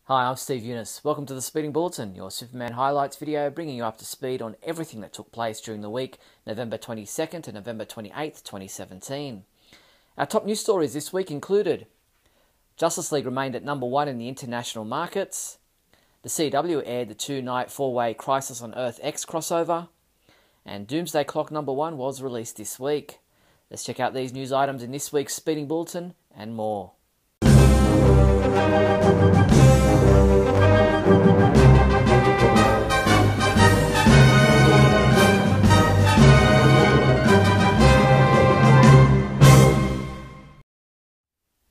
Hi, I'm Steve Younis. Welcome to the Speeding Bulletin, your Superman highlights video bringing you up to speed on everything that took place during the week, November 22nd to November 28th, 2017. Our top news stories this week included Justice League remained at number 1 in the international markets, the CW aired the two-night four-way Crisis on Earth X crossover, and Doomsday Clock number 1 was released this week. Let's check out these news items in this week's Speeding Bulletin and more.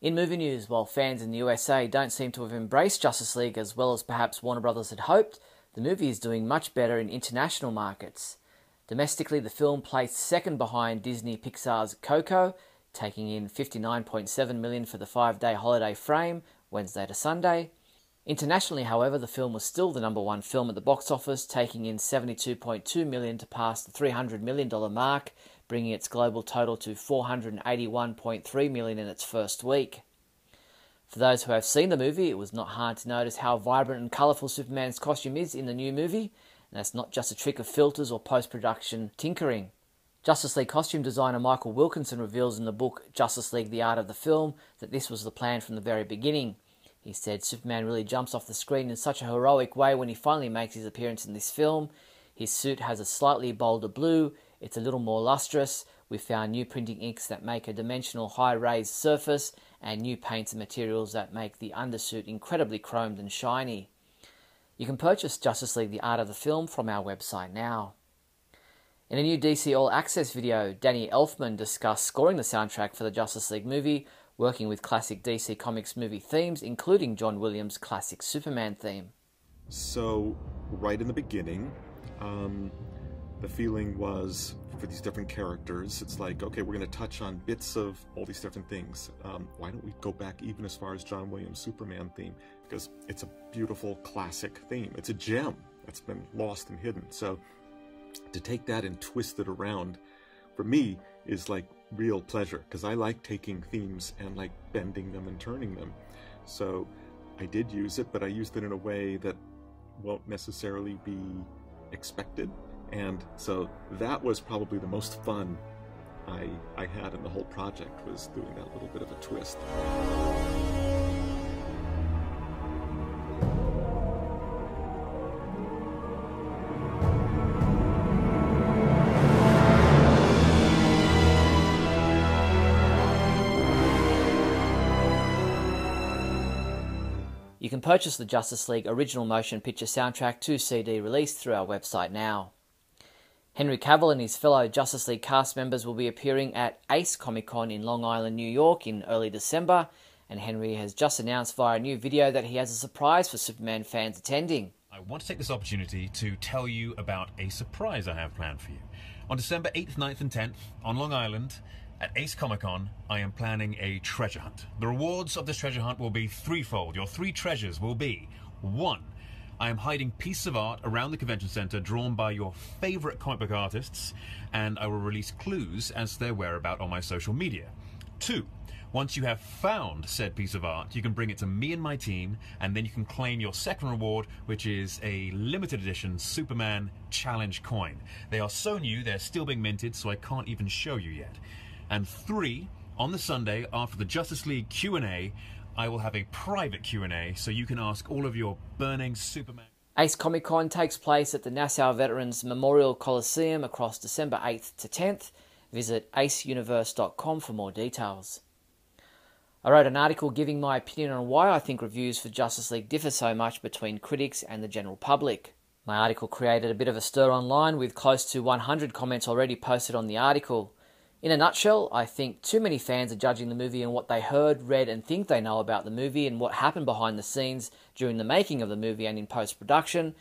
In movie news, while fans in the USA don't seem to have embraced Justice League as well as perhaps Warner Brothers had hoped, the movie is doing much better in international markets. Domestically, the film placed second behind Disney Pixar's Coco, taking in $59.7 million for the 5-day holiday frame, Wednesday to Sunday. Internationally, however, the film was still the number 1 film at the box office, taking in $72.2 million to pass the $300 million mark, bringing its global total to $481.3 million in its first week. For those who have seen the movie, it was not hard to notice how vibrant and colourful Superman's costume is in the new movie, and that's not just a trick of filters or post-production tinkering. Justice League costume designer Michael Wilkinson reveals in the book Justice League: The Art of the Film that this was the plan from the very beginning. He said Superman really jumps off the screen in such a heroic way when he finally makes his appearance in this film. His suit has a slightly bolder blue, it's a little more lustrous, we found new printing inks that make a dimensional high raised surface, and new paints and materials that make the undersuit incredibly chromed and shiny. You can purchase Justice League: The Art of the Film from our website now. In a new DC All Access video, Danny Elfman discussed scoring the soundtrack for the Justice League movie, working with classic DC Comics movie themes, including John Williams' classic Superman theme. So, right in the beginning, the feeling was, for these different characters, it's like, okay, we're going to touch on bits of all these different things. Why don't we go back even as far as John Williams' Superman theme? Because it's a beautiful classic theme. It's a gem that's been lost and hidden. So, to take that and twist it around, for me, is like real pleasure, because I like taking themes and like bending them and turning them. So I did use it, but I used it in a way that won't necessarily be expected. And so that was probably the most fun I had in the whole project, was doing that little bit of a twist. You can purchase the Justice League original motion picture soundtrack 2 CD released through our website now. Henry Cavill and his fellow Justice League cast members will be appearing at Ace Comic-Con in Long Island, New York in early December, and Henry has just announced via a new video that he has a surprise for Superman fans attending. I want to take this opportunity to tell you about a surprise I have planned for you. On December 8th, 9th and 10th, on Long Island, at Ace Comic-Con, I am planning a treasure hunt. The rewards of this treasure hunt will be threefold. Your 3 treasures will be: 1, I am hiding pieces of art around the convention center drawn by your favorite comic book artists, and I will release clues as to their whereabout on my social media. 2, once you have found said piece of art, you can bring it to me and my team, and then you can claim your second reward, which is a limited edition Superman Challenge coin. They are so new, they're still being minted, so I can't even show you yet. And 3, on the Sunday after the Justice League Q&A, I will have a private Q&A so you can ask all of your burning Superman. Ace Comic-Con takes place at the Nassau Veterans Memorial Coliseum across December 8th to 10th. Visit aceuniverse.com for more details. I wrote an article giving my opinion on why I think reviews for Justice League differ so much between critics and the general public. My article created a bit of a stir online, with close to 100 comments already posted on the article. In a nutshell, I think too many fans are judging the movie on what they heard, read and think they know about the movie and what happened behind the scenes during the making of the movie and in post-production.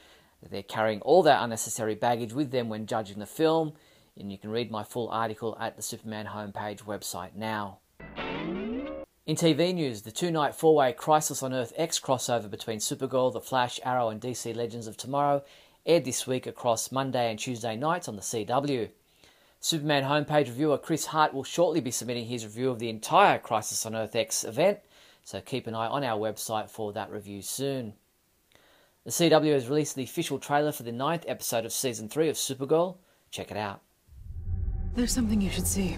They're carrying all that unnecessary baggage with them when judging the film, and you can read my full article at the Superman homepage website now. In TV news, the two-night four-way Crisis on Earth X crossover between Supergirl, The Flash, Arrow and DC Legends of Tomorrow aired this week across Monday and Tuesday nights on the CW. Superman homepage reviewer Chris Hart will shortly be submitting his review of the entire Crisis on Earth X event, so keep an eye on our website for that review soon. The CW has released the official trailer for the 9th episode of Season 3 of Supergirl. Check it out. There's something you should see.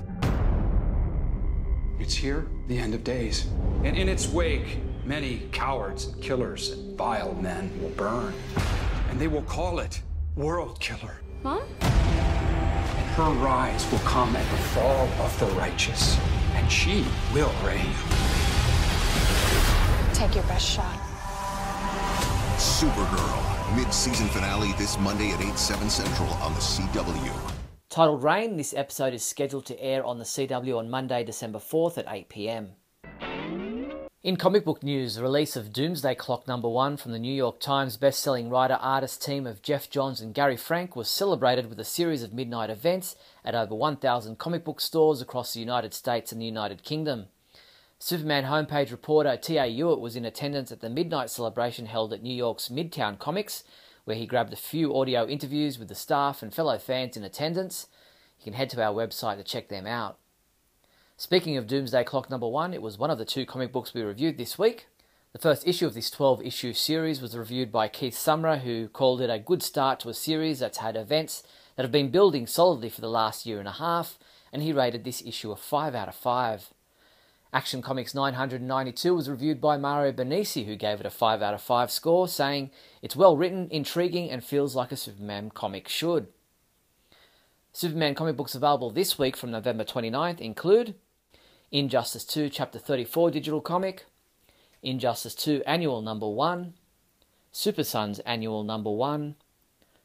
It's here, the end of days. And in its wake, many cowards and killers and vile men will burn. And they will call it World Killer. Mom? And her rise will come at the fall of the righteous. And she will reign. Take your best shot. Supergirl, mid-season finale this Monday at 8/7 Central on the CW. Titled Rain, this episode is scheduled to air on the CW on Monday, December 4th at 8 p.m. In comic book news, the release of Doomsday Clock #1 from the New York Times best-selling writer-artist team of Jeff Johns and Gary Frank was celebrated with a series of midnight events at over 1,000 comic book stores across the United States and the United Kingdom. Superman homepage reporter T.A. Hewitt was in attendance at the midnight celebration held at New York's Midtown Comics, where he grabbed a few audio interviews with the staff and fellow fans in attendance. You can head to our website to check them out. Speaking of Doomsday Clock #1, it was one of the 2 comic books we reviewed this week. The first issue of this 12-issue series was reviewed by Keith Summerer, who called it a good start to a series that's had events that have been building solidly for the last year and a half, and he rated this issue a 5 out of 5. Action Comics 992 was reviewed by Mario Benisi, who gave it a 5 out of 5 score, saying, "It's well written, intriguing, and feels like a Superman comic should." Superman comic books available this week from November 29th include Injustice 2 Chapter 34 digital comic, Injustice 2 Annual #1, Super Sons Annual #1,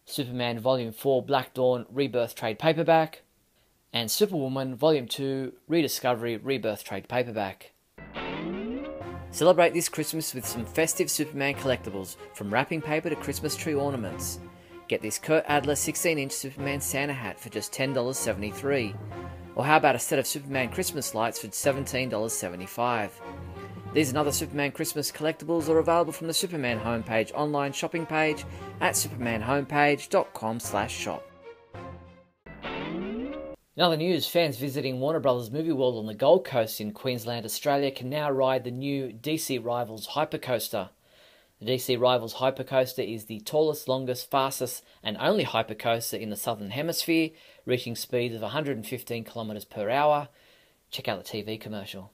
Superman Volume 4 Black Dawn Rebirth Trade Paperback, and Superwoman Volume 2 Rediscovery Rebirth Trade Paperback. Celebrate this Christmas with some festive Superman collectibles, from wrapping paper to Christmas tree ornaments. Get this Kurt Adler 16-inch Superman Santa hat for just $10.73. Or how about a set of Superman Christmas lights for $17.75. These and other Superman Christmas collectibles are available from the Superman homepage online shopping page at supermanhomepage.com/shop. In other news, fans visiting Warner Brothers Movie World on the Gold Coast in Queensland, Australia can now ride the new DC Rivals Hypercoaster. The DC Rivals Hypercoaster is the tallest, longest, fastest and only hypercoaster in the Southern Hemisphere, reaching speeds of 115 kilometers per hour. Check out the TV commercial.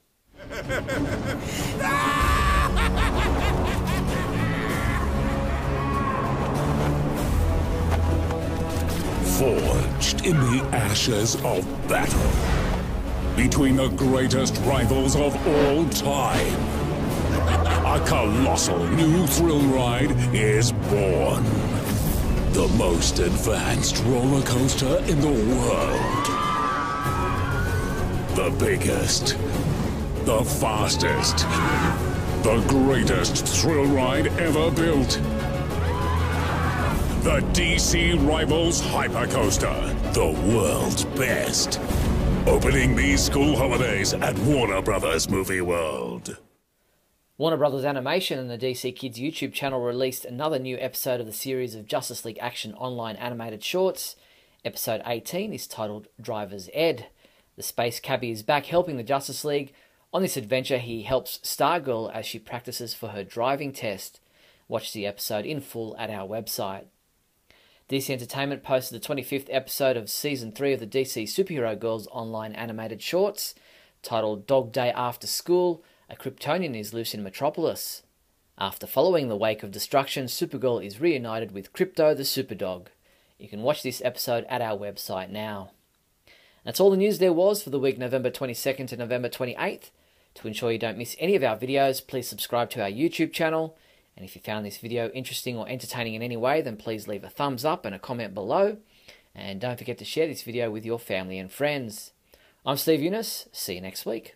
Forged in the ashes of battle, between the greatest rivals of all time, a colossal new thrill ride is born. The most advanced roller coaster in the world. The biggest, the fastest, the greatest thrill ride ever built. The DC Rivals Hypercoaster, the world's best. Opening these school holidays at Warner Brothers Movie World. Warner Brothers Animation and the DC Kids YouTube channel released another new episode of the series of Justice League Action Online animated shorts. Episode 18 is titled Driver's Ed. The space cabbie is back helping the Justice League. On this adventure, he helps Stargirl as she practices for her driving test. Watch the episode in full at our website. DC Entertainment posted the 25th episode of Season 3 of the DC Superhero Girls online animated shorts, titled Dog Day After School. A Kryptonian is loose in Metropolis. After following the wake of destruction, Supergirl is reunited with Krypto the Superdog. You can watch this episode at our website now. That's all the news there was for the week November 22nd to November 28th. To ensure you don't miss any of our videos, please subscribe to our YouTube channel. And if you found this video interesting or entertaining in any way, then please leave a thumbs up and a comment below. And don't forget to share this video with your family and friends. I'm Steve Younis. See you next week.